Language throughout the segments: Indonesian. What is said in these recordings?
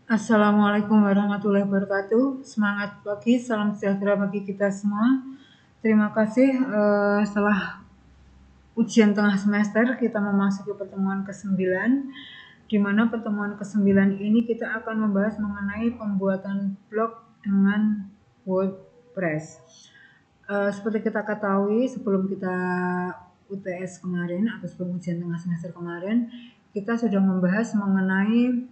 Assalamualaikum warahmatullahi wabarakatuh. Semangat pagi, salam sejahtera bagi kita semua. Terima kasih setelah ujian tengah semester kita memasuki pertemuan ke-9, di mana pertemuan ke-9 ini kita akan membahas mengenai pembuatan blog dengan WordPress. Seperti kita ketahui sebelum kita UTS kemarin atau sebelum ujian tengah semester kemarin, kita sudah membahas mengenai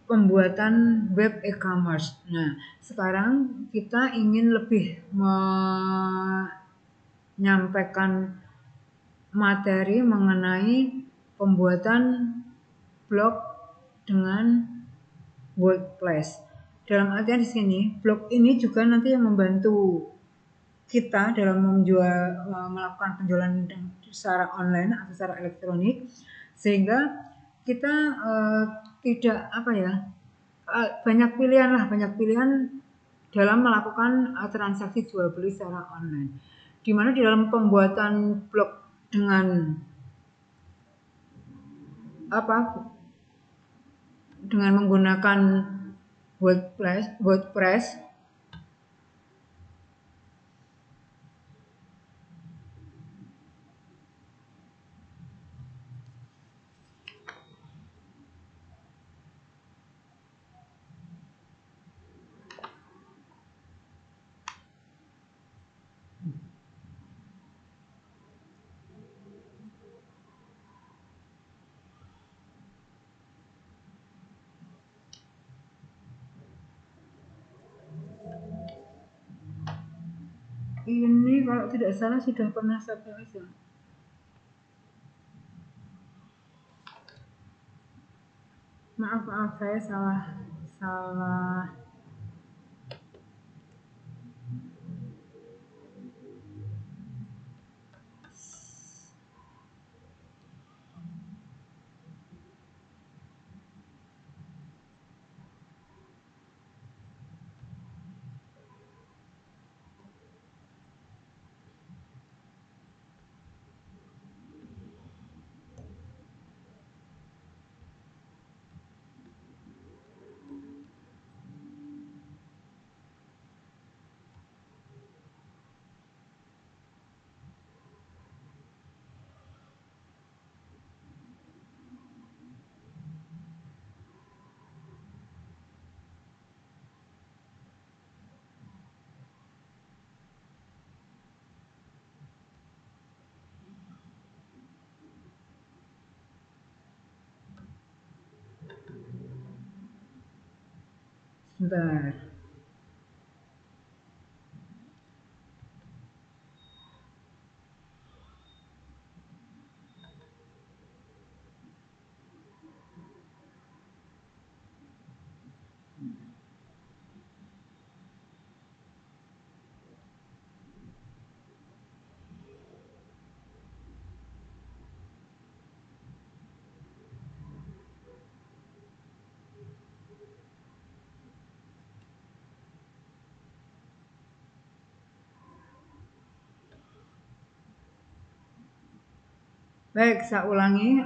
pembuatan web e-commerce. Nah, sekarang kita ingin lebih menyampaikan materi mengenai pembuatan blog dengan WordPress. Dalam artian di sini, blog ini juga nanti yang membantu kita dalam melakukan penjualan secara online atau secara elektronik, sehingga kita tidak banyak pilihan dalam melakukan transaksi jual beli secara online. Di mana di dalam pembuatan blog dengan menggunakan WordPress ini kalau tidak salah sudah pernah saya bahas ya. Maaf saya salah. Sebentar. Baik, saya ulangi,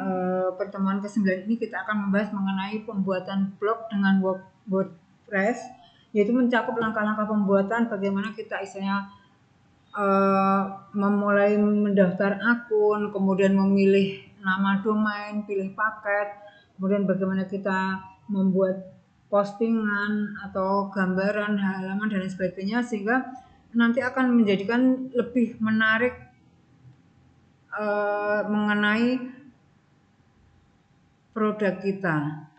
pertemuan ke-9 ini kita akan membahas mengenai pembuatan blog dengan WordPress, yaitu mencakup langkah-langkah pembuatan bagaimana kita istilahnya memulai mendaftar akun, kemudian memilih nama domain, pilih paket, kemudian bagaimana kita membuat postingan atau gambaran, halaman dan sebagainya, sehingga nanti akan menjadikan lebih menarik mengenai produk kita.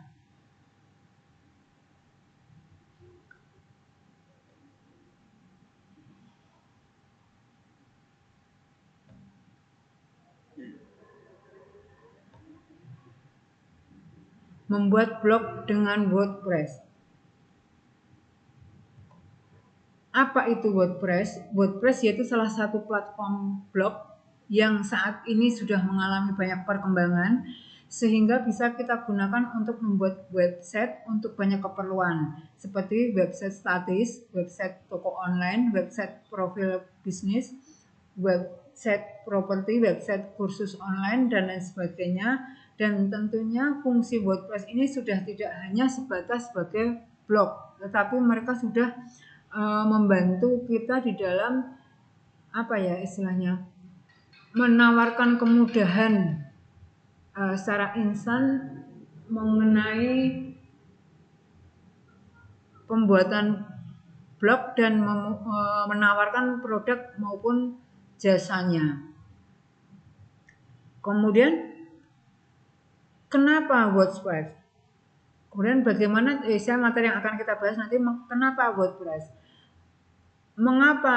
Membuat blog dengan WordPress. Apa itu WordPress? WordPress yaitu salah satu platform blog yang saat ini sudah mengalami banyak perkembangan, sehingga bisa kita gunakan untuk membuat website untuk banyak keperluan, seperti website statis, website toko online, website profil bisnis, site property, website kursus online dan lain sebagainya. Dan tentunya fungsi WordPress ini sudah tidak hanya sebatas sebagai blog, tetapi mereka sudah membantu kita di dalam apa ya istilahnya, menawarkan kemudahan secara instan mengenai pembuatan blog dan menawarkan produk maupun jasanya. Kemudian kenapa WordPress? Kemudian bagaimana materi yang akan kita bahas nanti, kenapa WordPress? Mengapa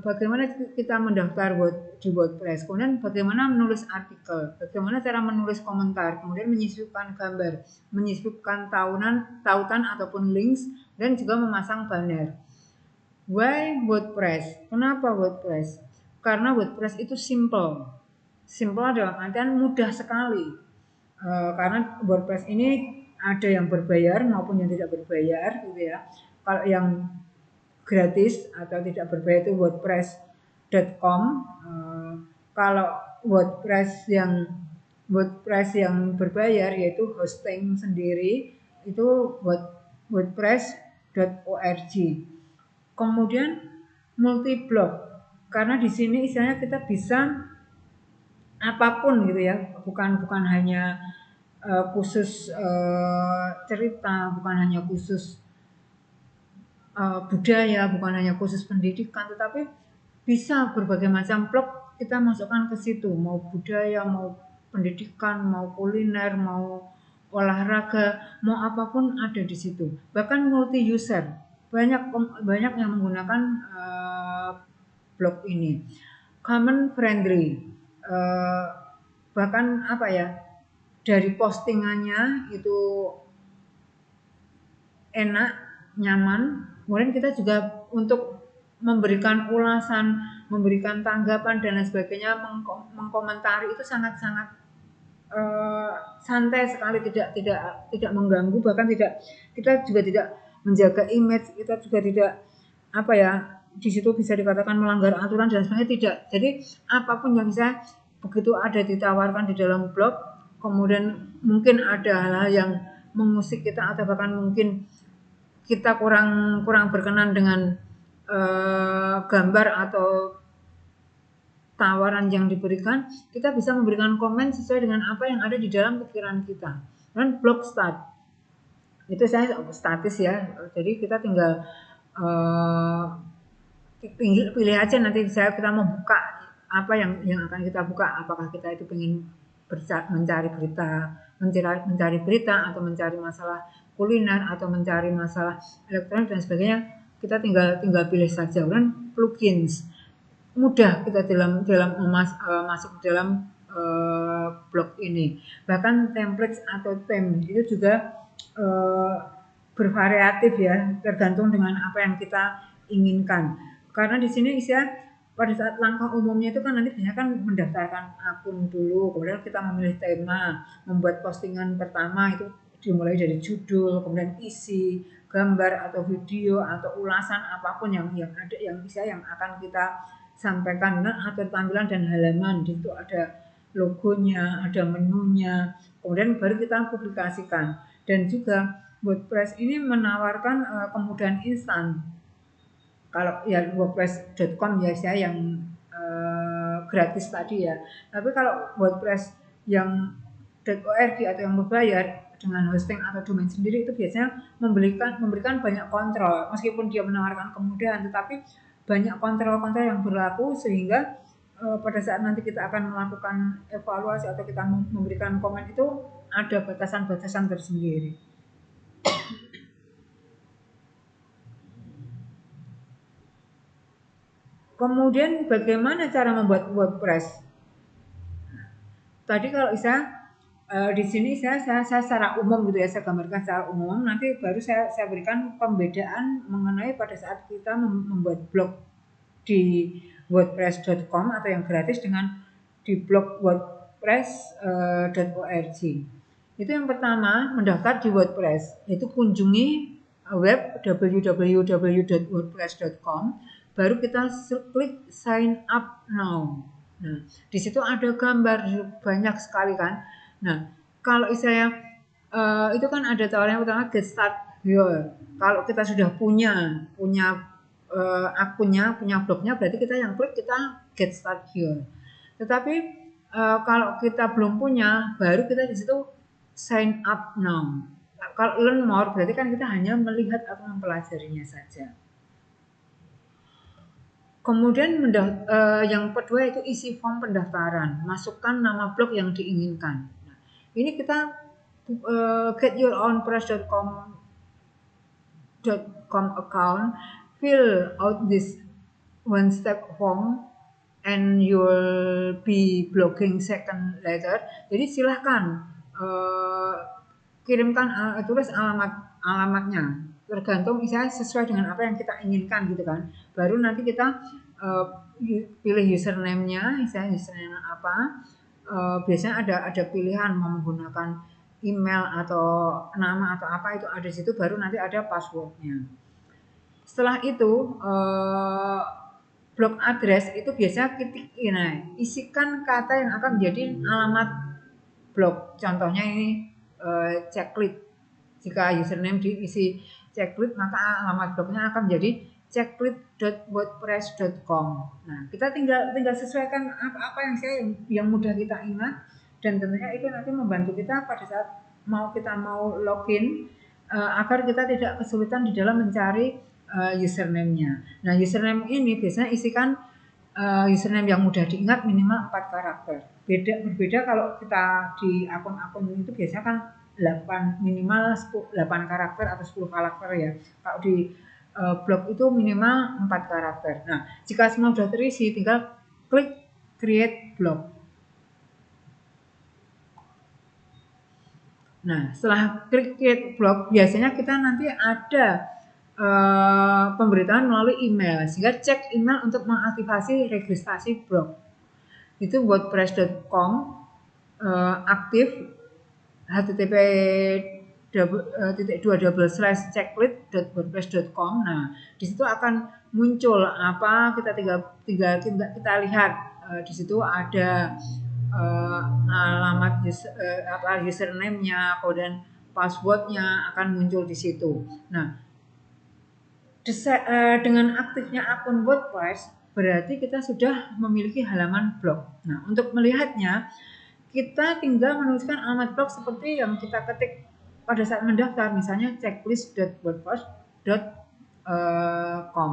bagaimana kita mendaftar di WordPress, kemudian bagaimana menulis artikel, bagaimana cara menulis komentar, kemudian menyisipkan gambar, menyisipkan tautan ataupun links, dan juga memasang banner. Why WordPress? Kenapa WordPress? Karena WordPress itu simple dalam artian mudah sekali. Karena WordPress ini ada yang berbayar maupun yang tidak berbayar gitu ya. Kalau yang gratis atau tidak berbayar itu wordpress.com. Kalau WordPress yang berbayar yaitu hosting sendiri itu wordpress.org. Kemudian multi blog, karena di sini istilahnya kita bisa apapun gitu ya, bukan hanya khusus cerita, bukan hanya khusus budaya, bukan hanya khusus pendidikan, tetapi bisa berbagai macam blog kita masukkan ke situ, mau budaya, mau pendidikan, mau kuliner, mau olahraga, mau apapun ada di situ. Bahkan multi user, banyak yang menggunakan blog ini. Common friendly, bahkan apa ya, dari postingannya itu enak, nyaman. Kemudian kita juga untuk memberikan ulasan, memberikan tanggapan dan lain sebagainya, mengkomentari itu sangat-sangat santai sekali, tidak mengganggu, bahkan kita juga tidak menjaga image, kita juga tidak apa ya, di situ bisa dikatakan melanggar aturan dan sebagainya, tidak. Jadi apapun yang bisa begitu ada ditawarkan di dalam blog, kemudian mungkin ada hal-hal yang mengusik kita atau bahkan mungkin kita kurang berkenan dengan gambar atau tawaran yang diberikan, kita bisa memberikan komen sesuai dengan apa yang ada di dalam pikiran kita. Dan blog start, itu saya statis ya, jadi kita tinggal pilih aja nanti kita mau buka apa yang akan kita buka, apakah kita itu ingin mencari berita atau mencari masalah kuliner atau mencari masalah elektronik dan sebagainya, kita tinggal pilih saja. Dan plugins mudah kita masuk dalam blog ini. Bahkan template atau theme itu juga bervariatif ya, tergantung dengan apa yang kita inginkan. Karena di sini pada saat langkah umumnya itu kan nanti biasanya kan mendaftarkan akun dulu, kemudian kita memilih tema, membuat postingan pertama itu dimulai dari judul, kemudian isi, gambar atau video atau ulasan apapun yang ada, yang akan kita sampaikan, dan atur tampilan dan halaman, di situ ada logonya, ada menunya, kemudian baru kita publikasikan. Dan juga WordPress ini menawarkan kemudahan instan. Kalau ya wordpress.com ya saya yang gratis tadi ya. Tapi kalau WordPress yang .org atau yang berbayar dengan hosting atau domain sendiri itu biasanya memberikan banyak kontrol. Meskipun dia menawarkan kemudahan, tetapi banyak kontrol-kontrol yang berlaku sehingga pada saat nanti kita akan melakukan evaluasi atau kita memberikan komen itu ada batasan-batasan tersendiri. Kemudian bagaimana cara membuat WordPress? Tadi kalau di sini saya secara umum gitu ya, saya gambarkan secara umum. Nanti baru saya berikan pembedaan mengenai pada saat kita membuat blog di wordpress.com atau yang gratis dengan di blog wordpress.org. Itu yang pertama, mendaftar di WordPress. Itu kunjungi web www.wordpress.com. baru kita klik sign up now. Nah, di situ ada gambar banyak sekali kan. Nah, kalau saya itu kan ada tawaran yang pertama get start here. Kalau kita sudah punya akunnya, punya blognya, berarti kita yang klik kita get start here. Tetapi kalau kita belum punya, baru kita di situ sign up now. Kalau learn more berarti kan kita hanya melihat atau mempelajarinya saja. Kemudian yang kedua itu isi form pendaftaran, masukkan nama blog yang diinginkan. Nah, ini kita getYourOwnPress.com account, fill out this one step form and you'll be blogging second later. Jadi silahkan kirimkan tulis alamatnya, tergantung misalnya sesuai dengan apa yang kita inginkan gitu kan. Baru nanti kita pilih username-nya, misalnya username apa. Biasanya ada pilihan mau menggunakan email atau nama atau apa, itu ada di situ. Baru nanti ada passwordnya. Setelah itu blog address itu biasanya isikan kata yang akan menjadi alamat blog. Contohnya ini Ceklit. Jika username diisi Ceklit, maka alamat blognya akan menjadi ceklit.wordpress.com. Nah, kita tinggal sesuaikan apa yang mudah kita ingat, dan tentunya itu nanti membantu kita pada saat kita mau login agar kita tidak kesulitan di dalam mencari username-nya. Nah, username ini biasanya isikan username yang mudah diingat, minimal 4 karakter. Berbeda kalau kita di akun-akun itu biasanya kan minimal 8 karakter atau 10 karakter ya. Kalau di blog itu minimal 4 karakter. Nah, jika semua sudah terisi, tinggal klik create blog. Nah, setelah klik create blog, biasanya kita nanti ada pemberitahuan melalui email, sehingga cek email untuk mengaktifasi registrasi blog. Itu wordpress.com aktif http://ceklit.wordpress.com. Nah, di situ akan muncul apa, kita lihat di situ ada alamat username-nya, kemudian password-nya akan muncul di situ. Nah, dengan aktifnya akun WordPress berarti kita sudah memiliki halaman blog. Nah, untuk melihatnya kita tinggal menuliskan alamat blog seperti yang kita ketik pada saat mendaftar, misalnya checklist.wordpress.com.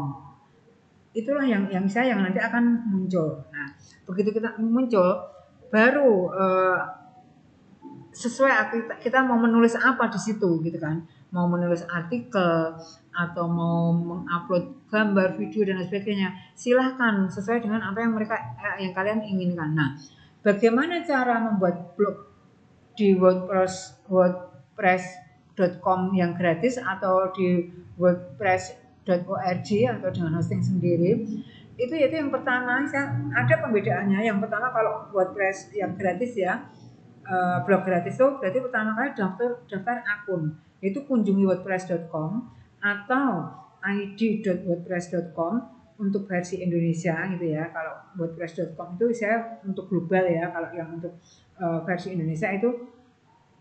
Itulah yang nanti akan muncul. Nah, begitu kita muncul, baru sesuai kita mau menulis apa di situ gitu kan. Mau menulis artikel atau mau mengupload gambar, video dan sebagainya, silahkan sesuai dengan apa yang kalian inginkan. Nah, bagaimana cara membuat blog di wordpress.com yang gratis atau di wordpress.org atau dengan hosting sendiri? Itu yang pertama, ada pembedaannya. Yang pertama, kalau WordPress yang gratis ya, blog gratis itu berarti pertama kali daftar akun, yaitu kunjungi wordpress.com atau id.wordpress.com untuk versi Indonesia gitu ya. Kalau wordpress.com itu saya untuk global ya, kalau yang untuk versi Indonesia itu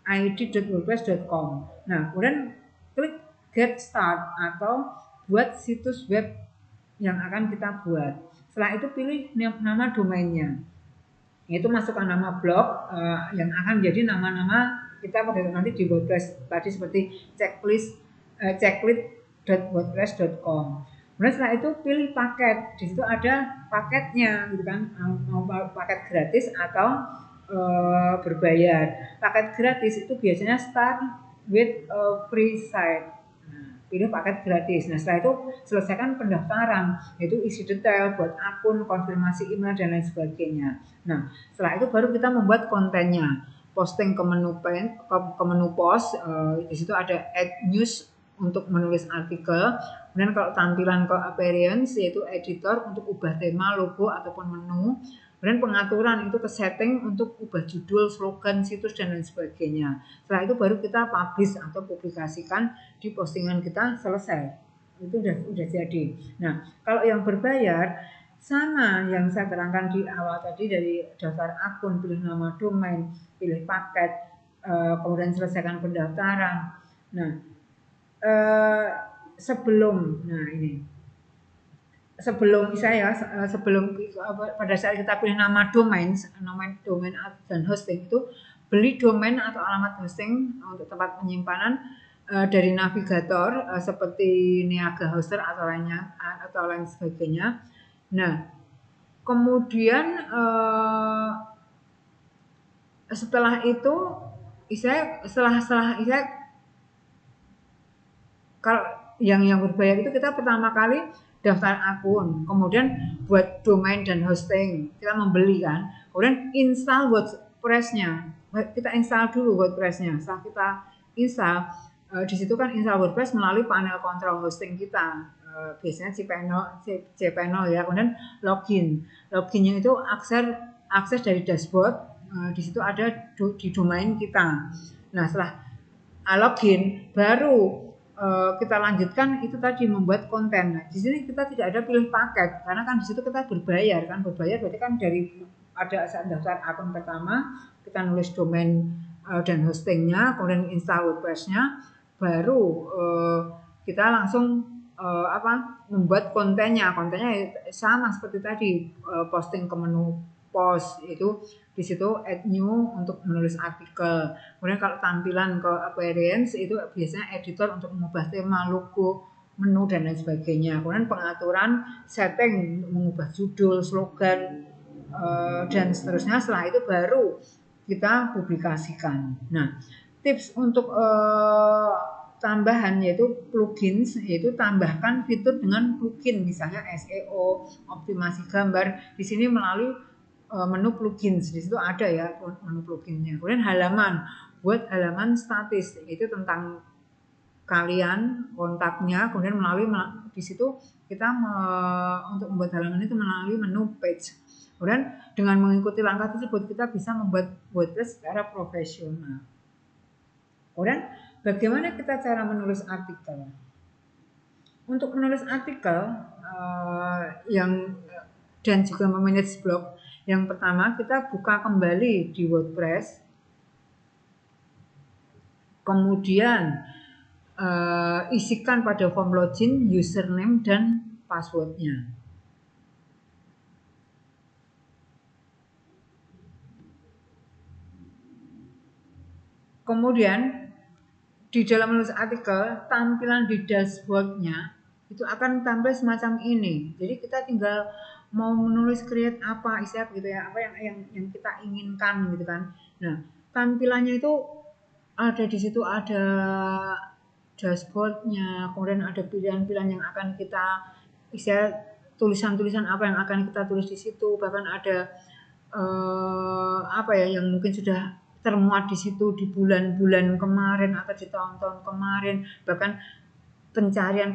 id.wordpress.com. Nah, kemudian klik get start atau buat situs web yang akan kita buat. Setelah itu pilih nama domainnya. Itu masukkan nama blog yang akan jadi nama-nama kita pada nanti di WordPress tadi seperti ceklit.wordpress.com. Kemudian setelah itu pilih paket. Di situ ada paketnya gitu kan, mau paket gratis atau berbayar. Paket gratis itu biasanya start with a free site. Pilih paket gratis. Nah, setelah itu selesaikan pendaftaran, yaitu isi detail buat akun, konfirmasi email dan lain sebagainya. Nah, setelah itu baru kita membuat kontennya, posting ke menu post. Di situ ada add news untuk menulis artikel. Kemudian kalau tampilan ke appearance, yaitu editor untuk ubah tema, logo ataupun menu. Kemudian pengaturan itu ke setting untuk ubah judul, slogan, situs dan lain sebagainya. Setelah itu baru kita publish atau publikasikan di postingan kita, selesai. itu udah jadi. Nah, kalau yang berbayar sama yang saya terangkan di awal tadi, dari daftar akun, pilih nama domain, pilih paket, kemudian selesaikan pendaftaran. Nah, sebelum pada saat kita pilih nama domain dan hosting itu, beli domain atau alamat hosting untuk tempat penyimpanan dari navigator seperti Niaga Hoster atau lain sebagainya. Nah, kemudian setelah itu kalau yang berbayar itu kita pertama kali daftar akun, kemudian buat domain dan hosting, kita membeli kan, kemudian install WordPress-nya, kita install dulu WordPress-nya. Setelah kita install, di situ kan install WordPress melalui panel kontrol hosting kita, biasanya cPanel ya, kemudian loginnya itu akses dari dashboard, di situ ada di domain kita. Nah, setelah login baru kita lanjutkan itu tadi membuat konten. Nah, di sini kita tidak ada pilih paket karena kan di situ kita berbayar kan, berarti kan dari ada saat daftar akun pertama kita nulis domain dan hostingnya, kemudian install WordPress-nya, baru kita langsung membuat kontennya sama seperti tadi, posting ke menu post itu. Di situ add new untuk menulis artikel. Kemudian kalau tampilan ke appearance itu biasanya editor untuk mengubah tema, logo, menu dan lain sebagainya. Kemudian pengaturan setting untuk mengubah judul, slogan dan seterusnya. Setelah itu baru kita publikasikan. Nah, tips untuk tambahan yaitu plugins, yaitu tambahkan fitur dengan plugin, misalnya SEO, optimasi gambar. Di sini melalui menu plugins, di situ ada ya menu pluginnya. Kemudian halaman, buat halaman statis, itu tentang kalian, kontaknya, kemudian melalui di situ kita untuk membuat halaman itu melalui menu page. Kemudian dengan mengikuti langkah tersebut kita bisa membuat WordPress secara profesional. Kemudian bagaimana kita cara menulis artikel? Untuk menulis artikel dan juga memanage blog, yang pertama kita buka kembali di WordPress, kemudian isikan pada form login, username dan passwordnya. Kemudian di dalam menulis artikel, tampilan di dashboardnya itu akan tampil semacam ini. Jadi kita tinggal mau menulis create apa, istilah gitu ya, apa yang kita inginkan gitu kan. Nah, tampilannya itu ada di situ, ada dashboardnya, kemudian ada pilihan-pilihan yang akan kita, istilah tulisan-tulisan apa yang akan kita tulis di situ, bahkan ada yang mungkin sudah termuat di situ di bulan-bulan kemarin atau di tahun-tahun kemarin, bahkan pencarian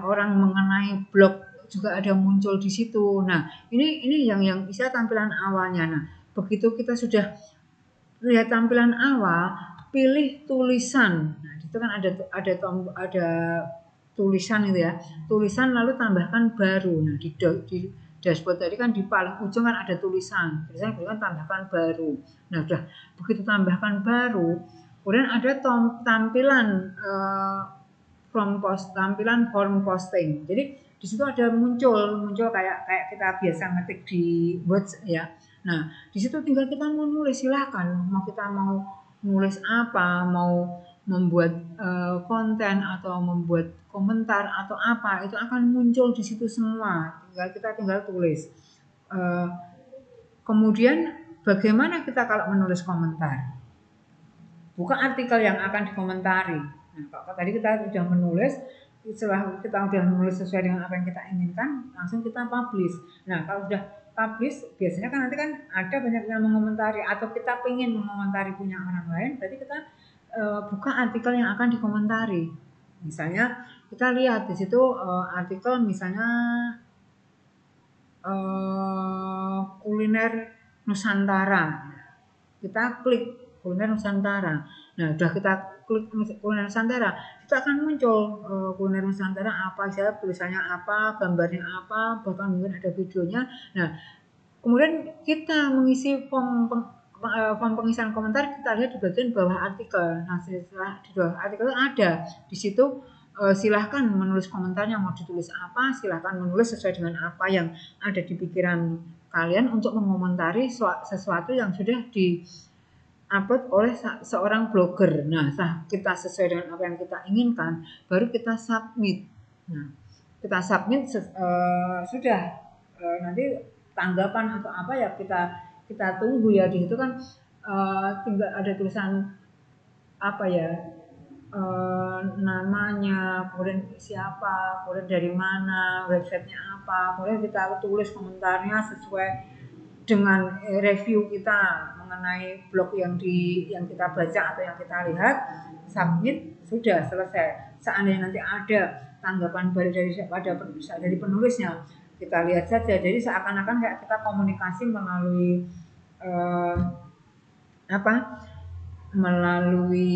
orang mengenai blog juga ada muncul di situ. Nah, ini yang istilah tampilan awalnya. Nah, begitu kita sudah lihat tampilan awal, pilih tulisan. Nah, itu kan ada tulisan gitu ya. Tulisan lalu tambahkan baru. Nah, di dashboard tadi kan di paling ujung kan ada tulisan. Tulisan kemudian tambahkan baru. Nah, udah begitu tambahkan baru, kemudian ada tampilan tampilan form posting. Jadi di situ ada muncul kayak kita biasa ngetik di Words ya. Nah, di situ tinggal kita mau nulis, silakan. Kita mau nulis apa, mau membuat konten atau membuat komentar atau apa, itu akan muncul di situ semua. Kita tinggal tulis. Kemudian bagaimana kita kalau menulis komentar? Buka artikel yang akan dikomentari. Nah, kalau tadi kita sudah menulis, setelah kita sudah menulis sesuai dengan apa yang kita inginkan, langsung kita publish. Nah, kalau sudah publish, biasanya kan nanti kan ada banyak yang mengomentari, atau kita ingin mengomentari punya orang lain, berarti kita buka artikel yang akan dikomentari. Misalnya kita lihat di situ artikel misalnya kuliner Nusantara. Kita klik kuliner Nusantara. Nah, udah kita klik kuliner Nusantara, itu akan muncul kuliner Nusantara apa saja, tulisannya apa, gambarnya apa, bahkan mungkin ada videonya. Nah, kemudian kita mengisi form pengisian komentar, kita lihat di bagian bawah artikel. Nah, setelah di bawah artikel ada di situ, silahkan menulis komentarnya, mau ditulis apa, silahkan menulis sesuai dengan apa yang ada di pikiran kalian untuk mengomentari sesuatu yang sudah di upload oleh seorang blogger. Nah, kita sesuai dengan apa yang kita inginkan, baru kita submit. Nah, kita submit sudah, nanti tanggapan atau apa ya kita tunggu ya. Di situ kan tinggal ada tulisan apa ya, namanya, kemudian siapa, kemudian dari mana, websitenya apa, kemudian kita tulis komentarnya sesuai dengan review kita mengenai blog yang kita baca atau yang kita lihat, submit, sudah selesai. Seandainya nanti ada tanggapan balik dari penulisnya, kita lihat saja. Jadi seakan-akan kayak kita komunikasi melalui melalui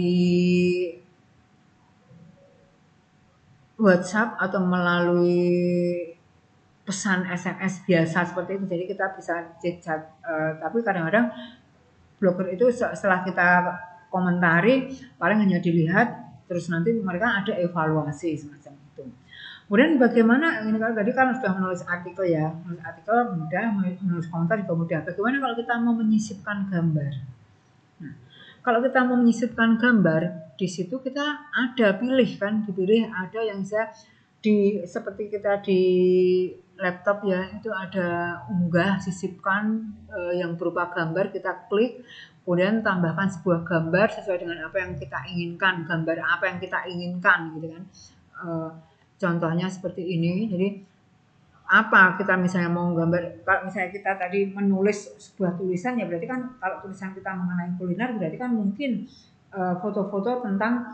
WhatsApp atau melalui pesan SMS biasa seperti itu. Jadi kita bisa chat, tapi kadang-kadang blogger itu setelah kita komentari paling hanya dilihat, terus nanti mereka ada evaluasi semacam itu. Kemudian bagaimana, ini kalau tadi kan sudah menulis artikel ya, menulis artikel mudah, menulis komentar juga mudah. Bagaimana kalau kita mau menyisipkan gambar? Nah, kalau kita mau menyisipkan gambar, di situ kita ada dipilih ada yang bisa seperti kita di laptop ya, itu ada unggah, sisipkan yang berupa gambar, kita klik, kemudian tambahkan sebuah gambar sesuai dengan apa yang kita inginkan, gambar apa yang kita inginkan gitu kan. Contohnya seperti ini. Jadi apa kita misalnya mau gambar, kalau misalnya kita tadi menulis sebuah tulisan ya, berarti kan kalau tulisan kita mengenai kuliner berarti kan mungkin foto-foto tentang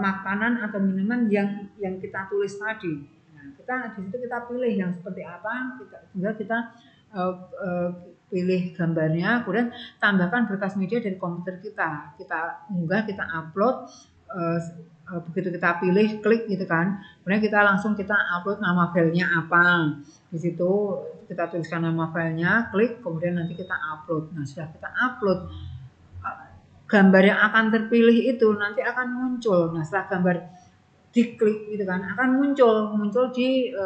makanan atau minuman yang kita tulis tadi. Nah, kita di situ kita pilih yang seperti apa, kita pilih gambarnya, kemudian tambahkan berkas media dari komputer kita unggah, kita upload. Begitu kita pilih, klik gitu kan, kemudian kita upload nama filenya apa, di situ kita tuliskan nama filenya, klik, kemudian nanti kita upload. Nah, sudah kita upload, gambar yang akan terpilih itu nanti akan muncul. Nah, setelah gambar diklik gitu kan, akan muncul di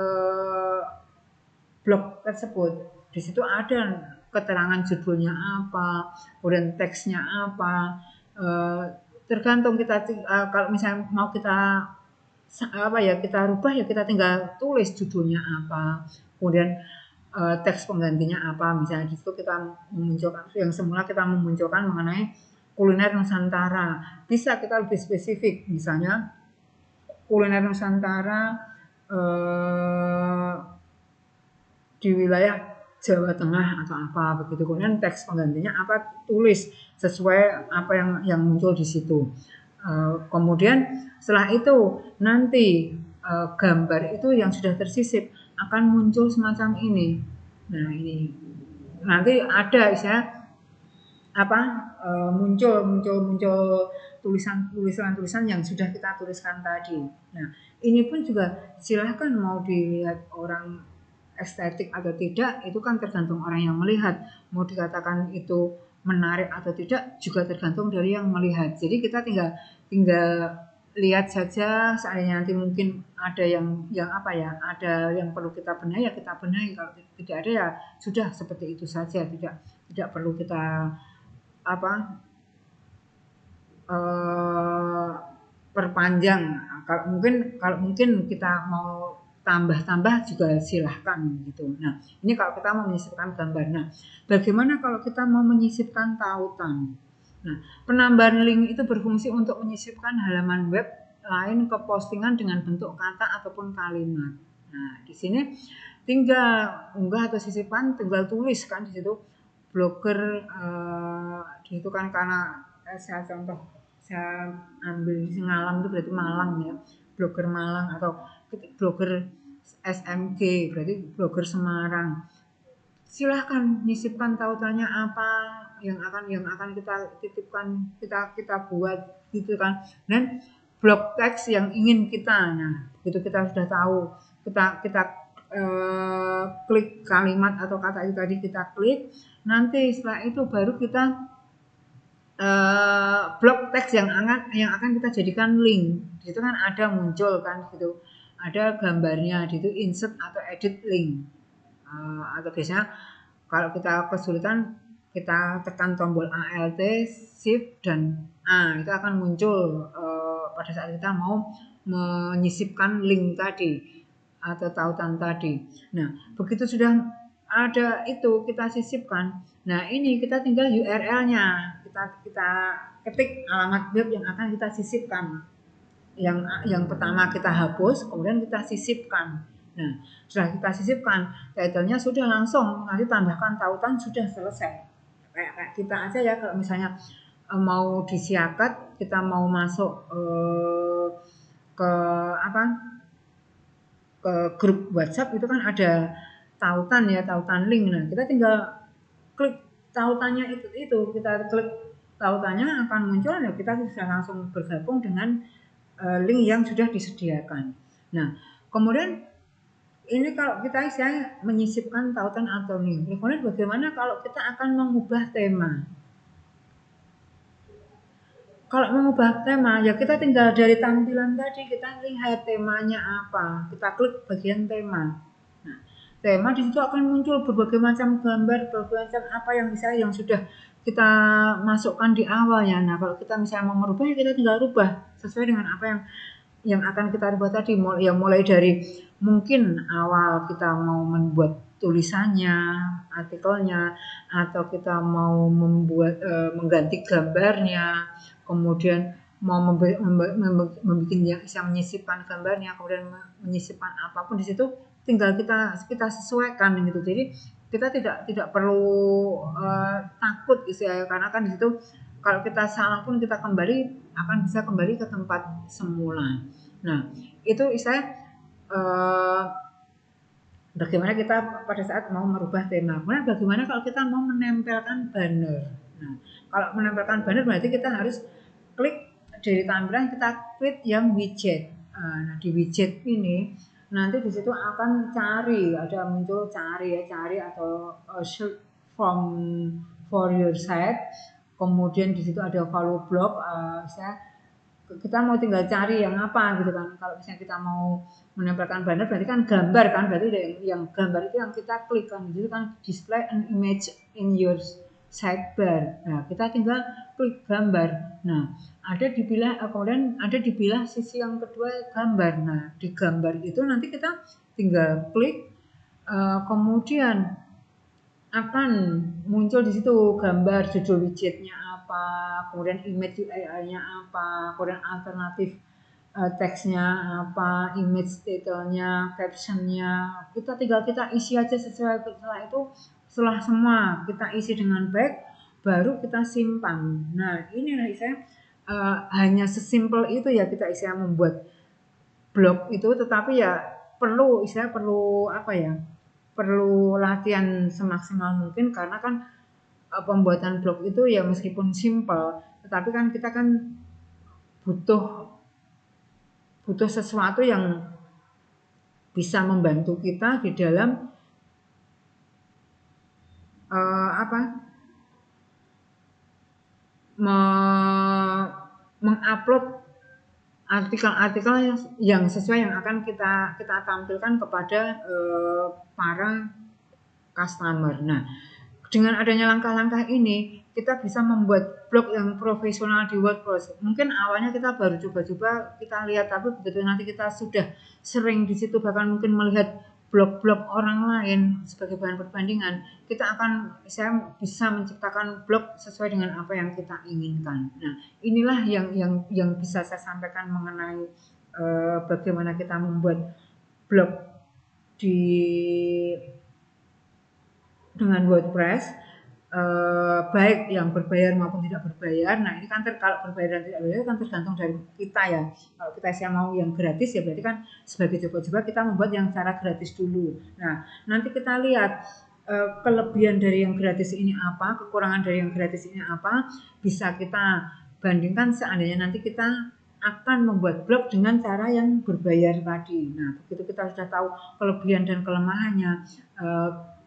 blog tersebut. Di situ ada keterangan judulnya apa, kemudian teksnya apa. Tergantung kita, kalau misalnya mau kita rubah ya, kita tinggal tulis judulnya apa, kemudian teks penggantinya apa. Misalnya di situ kita memunculkan, yang semula kita memunculkan mengenai kuliner Nusantara, bisa kita lebih spesifik, misalnya kuliner Nusantara di wilayah Jawa Tengah atau apa begitu. Kemudian teks penggantinya apa, tulis sesuai apa yang muncul di situ. Kemudian setelah itu nanti gambar itu yang sudah tersisip akan muncul semacam ini. Nah, ini nanti ada muncul tulisan yang sudah kita tuliskan tadi. Nah, ini pun juga silahkan mau dilihat orang estetik atau tidak, itu kan tergantung orang yang melihat. Mau dikatakan itu menarik atau tidak juga tergantung dari yang melihat. Jadi kita tinggal lihat saja. Seandainya nanti mungkin ada yang ada yang perlu kita benahi ya kita benahi. Kalau tidak ada ya sudah seperti itu saja. Tidak perlu kita perpanjang. Kalau mungkin kita mau tambah juga silahkan gitu. Nah, ini kalau kita mau menyisipkan gambar. Nah, bagaimana kalau kita mau menyisipkan tautan? Nah, penambahan link itu berfungsi untuk menyisipkan halaman web lain ke postingan dengan bentuk kata ataupun kalimat. Nah, di sini tinggal unggah atau sisipan, tinggal tulis kan di situ blogger, di situ kan karena saya ambil di Ngalam itu berarti Malang ya, blogger Malang atau blogger SMG berarti blogger Semarang. Silahkan nyisipkan tautannya apa yang akan kita titipkan, kita buat gitu kan. Dan blok teks yang ingin kita, nah begitu kita sudah tahu, kita klik kalimat atau kata itu tadi, kita klik, nanti setelah itu baru kita blok teks yang akan kita jadikan link. Di situ kan ada muncul kan gitu, ada gambarnya, di situ insert atau edit link. Atau biasanya kalau kita kesulitan kita tekan tombol Alt, Shift dan A, itu akan muncul pada saat kita mau menyisipkan link tadi atau tautan tadi. Nah, begitu sudah ada itu kita sisipkan. Nah, ini kita tinggal URL-nya. Kita ketik alamat web yang akan kita sisipkan. Yang pertama kita hapus, kemudian kita sisipkan. Nah, setelah kita sisipkan, title-nya sudah langsung, nanti tambahkan tautan, sudah selesai. Kayak kita aja ya, kalau misalnya mau disiakat, kita mau masuk ke grup WhatsApp itu kan ada tautan ya, tautan link. Nah, kita tinggal klik tautannya itu kita klik tautannya akan muncul, ya kita bisa langsung bergabung dengan link yang sudah disediakan. Nah, kemudian ini kalau kita menyisipkan tautan atau link. Kemudian bagaimana kalau kita akan mengubah tema? Kalau mengubah tema, ya kita tinggal dari tampilan tadi, kita lihat temanya apa. Kita klik bagian tema. Nah, tema di situ akan muncul berbagai macam gambar, berbagai macam apa yang sudah kita masukkan di awalnya. Nah, kalau kita misalnya mau merubah, ya kita tinggal rubah sesuai dengan apa yang akan kita rubah tadi. Mulai dari mungkin awal kita mau membuat tulisannya, artikelnya, atau kita mau membuat mengganti gambarnya, kemudian mau membuat yang bisa menyisipkan gambarnya, kemudian menyisipkan apapun di situ tinggal kita sesuaikan gitu. Jadi kita tidak perlu takut gitu ya, karena kan di situ kalau kita salah pun kita akan bisa kembali ke tempat semula. Nah, itu bagaimana kita pada saat mau merubah tema. Kemudian bagaimana kalau kita mau menempelkan banner. Nah, kalau menempelkan banner berarti kita harus klik dari tampilan, kita klik yang widget. Nah, di widget ini nanti di situ akan ada muncul cari atau search for your site. Kemudian di situ ada follow blog, kita mau tinggal cari yang apa gitu kan. Kalau misalnya kita mau menempelkan banner berarti kan gambar kan, berarti yang gambar itu yang kita klik kan. Jadi kan display an image in your sidebar. Nah, kita tinggal klik gambar. Nah, kemudian ada di bilah sisi yang kedua gambar. Nah, di gambar itu nanti kita tinggal klik, kemudian akan muncul di situ gambar, judul widgetnya apa, kemudian image URL-nya apa, kemudian alternatif teksnya apa, image title-nya, caption-nya. Kita isi aja sesuai. Setelah semua kita isi dengan baik, baru kita simpan. Nah, ini hanya sesimpel itu ya kita membuat blog itu, tetapi ya perlu latihan semaksimal mungkin, karena kan pembuatan blog itu ya meskipun simpel, tetapi kan kita kan butuh sesuatu yang bisa membantu kita di dalam mengupload artikel-artikel yang sesuai yang akan kita tampilkan kepada para customer. Nah, dengan adanya langkah-langkah ini, kita bisa membuat blog yang profesional di WordPress. Mungkin awalnya kita baru coba-coba, kita lihat, tapi begitu nanti kita sudah sering di situ, bahkan mungkin melihat blog-blog orang lain sebagai bahan perbandingan, saya bisa menciptakan blog sesuai dengan apa yang kita inginkan. Nah, inilah yang bisa saya sampaikan mengenai bagaimana kita membuat blog dengan WordPress, baik yang berbayar maupun tidak berbayar. Nah, ini kan kalau berbayar dan tidak berbayar kan tergantung dari kita ya. Kalau kita mau yang gratis ya berarti kan sebagai coba-coba kita membuat yang cara gratis dulu. Nah, nanti kita lihat kelebihan dari yang gratis ini apa, kekurangan dari yang gratis ini apa, bisa kita bandingkan seandainya nanti kita akan membuat blog dengan cara yang berbayar tadi. Nah, begitu kita sudah tahu kelebihan dan kelemahannya,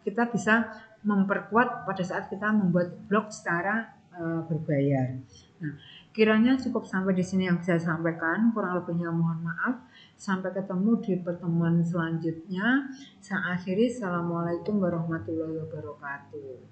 kita bisa memperkuat pada saat kita membuat blog secara berbayar. Nah, kiranya cukup sampai di sini yang saya sampaikan, kurang lebihnya mohon maaf. Sampai ketemu di pertemuan selanjutnya. Saya akhiri, assalamualaikum warahmatullahi wabarakatuh.